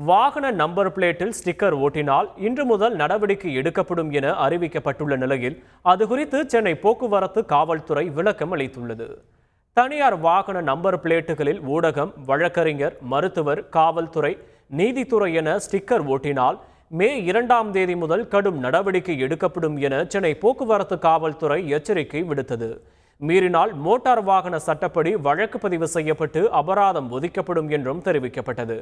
வாகன நம்பர் பிளேட்டில் ஸ்டிக்கர் ஓட்டினால் இன்று முதல் நடவடிக்கை எடுக்கப்படும் என அறிவிக்கப்பட்டுள்ள நிலையில் அது குறித்து சென்னை போக்குவரத்து காவல்துறை விளக்கம் அளித்துள்ளது. தனியார் வாகன நம்பர் பிளேட்டுகளில் ஊடகம், வழக்கறிஞர், மருத்துவர், காவல்துறை, நீதித்துறை என ஸ்டிக்கர் ஓட்டினால் மே 2ஆம் தேதி முதல் கடும் நடவடிக்கை எடுக்கப்படும் என சென்னை போக்குவரத்து காவல்துறை எச்சரிக்கை விடுத்தது. மீறினால் மோட்டார் வாகன சட்டப்படி வழக்கு பதிவு செய்யப்பட்டு அபராதம் விதிக்கப்படும் என்றும் தெரிவிக்கப்பட்டது.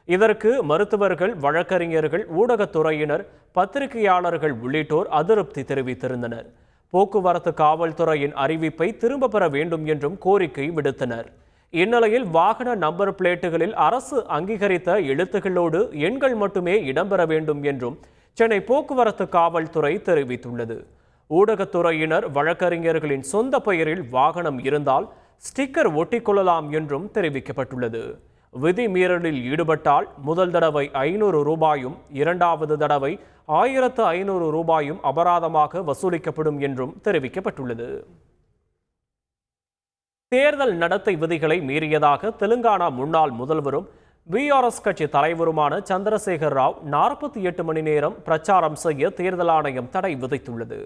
இதற்கு மருத்துவர்கள், வழக்கறிஞர்கள், ஊடகத்துறையினர், பத்திரிகையாளர்கள் உள்ளிட்டோர் அதிருப்தி தெரிவித்திருந்தனர். போக்குவரத்து காவல்துறையின் அறிவிப்பை திரும்ப பெற வேண்டும் என்றும் கோரிக்கை விடுத்தனர். இந்நிலையில் வாகன நம்பர் பிளேட்டுகளில் அரசு அங்கீகரித்த எழுத்துக்களோடு எண்கள் மட்டுமே இடம்பெற வேண்டும் என்றும் சென்னை போக்குவரத்து காவல்துறை தெரிவித்துள்ளது. ஊடகத்துறையினர், வழக்கறிஞர்களின் சொந்த பெயரில் வாகனம் இருந்தால் ஸ்டிக்கர் ஒட்டிக்கொள்ளலாம் என்றும் தெரிவிக்கப்பட்டுள்ளது. விதி மீறலில் ஈடுபட்டால் முதல் தடவை 500 ரூபாயும், இரண்டாவது தடவை 1500 ரூபாயும் அபராதமாக வசூலிக்கப்படும் என்றும் தெரிவிக்கப்பட்டுள்ளது. தேர்தல் நடத்தை விதிகளை மீறியதாக தெலுங்கானா முன்னாள் முதல்வரும் பிஆர்எஸ் கட்சி தலைவருமான சந்திரசேகர் ராவ் 48 மணி நேரம் பிரச்சாரம் செய்ய தேர்தல் ஆணையம் தடை விதித்துள்ளது.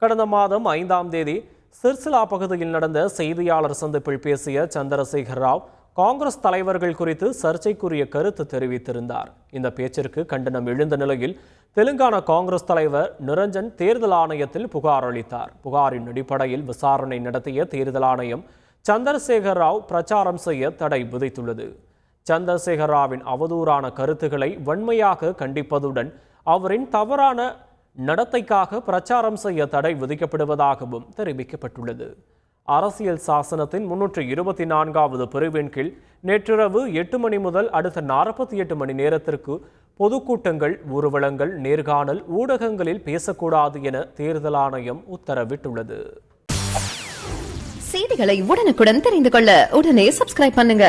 கடந்த மாதம் 5ஆம் தேதி சிர்சிலா பகுதியில் நடந்த செய்தியாளர் சந்திப்பில் பேசிய சந்திரசேகர் ராவ் காங்கிரஸ் தலைவர்கள் குறித்து சர்ச்சைக்குரிய கருத்து தெரிவித்திருந்தார். இந்த பேச்சிற்கு கண்டனம் எழுந்த நிலையில் தெலுங்கானா காங்கிரஸ் தலைவர் நிரஞ்சன் தேர்தல் ஆணையத்தில் புகார் அளித்தார். புகாரின் அடிப்படையில் விசாரணை நடத்திய தேர்தல் ஆணையம் சந்திரசேகர் ராவ் பிரச்சாரம் செய்ய தடை விதித்துள்ளது. சந்திரசேகர் ராவின் அவதூறான கருத்துக்களை வன்மையாக கண்டிப்பதுடன் அவரின் தவறான நடத்தைக்காக பிரச்சாரம் செய்ய தடை விதிக்கப்படுவதாகவும் தெரிவிக்கப்பட்டுள்ளது. அரசியல் சாசனத்தின் 324வது பிரிவின் கீழ் நேற்றிரவு 8 மணி முதல் அடுத்த 48 மணி நேரத்திற்கு பொதுக்கூட்டங்கள், ஊர்வலங்கள், நேர்காணல், ஊடகங்களில் பேசக்கூடாது என தேர்தல் ஆணையம் உத்தரவிட்டுள்ளது. செய்திகளை உடனுக்குடன் தெரிந்து கொள்ள உடனே சப்ஸ்கிரைப் பண்ணுங்க.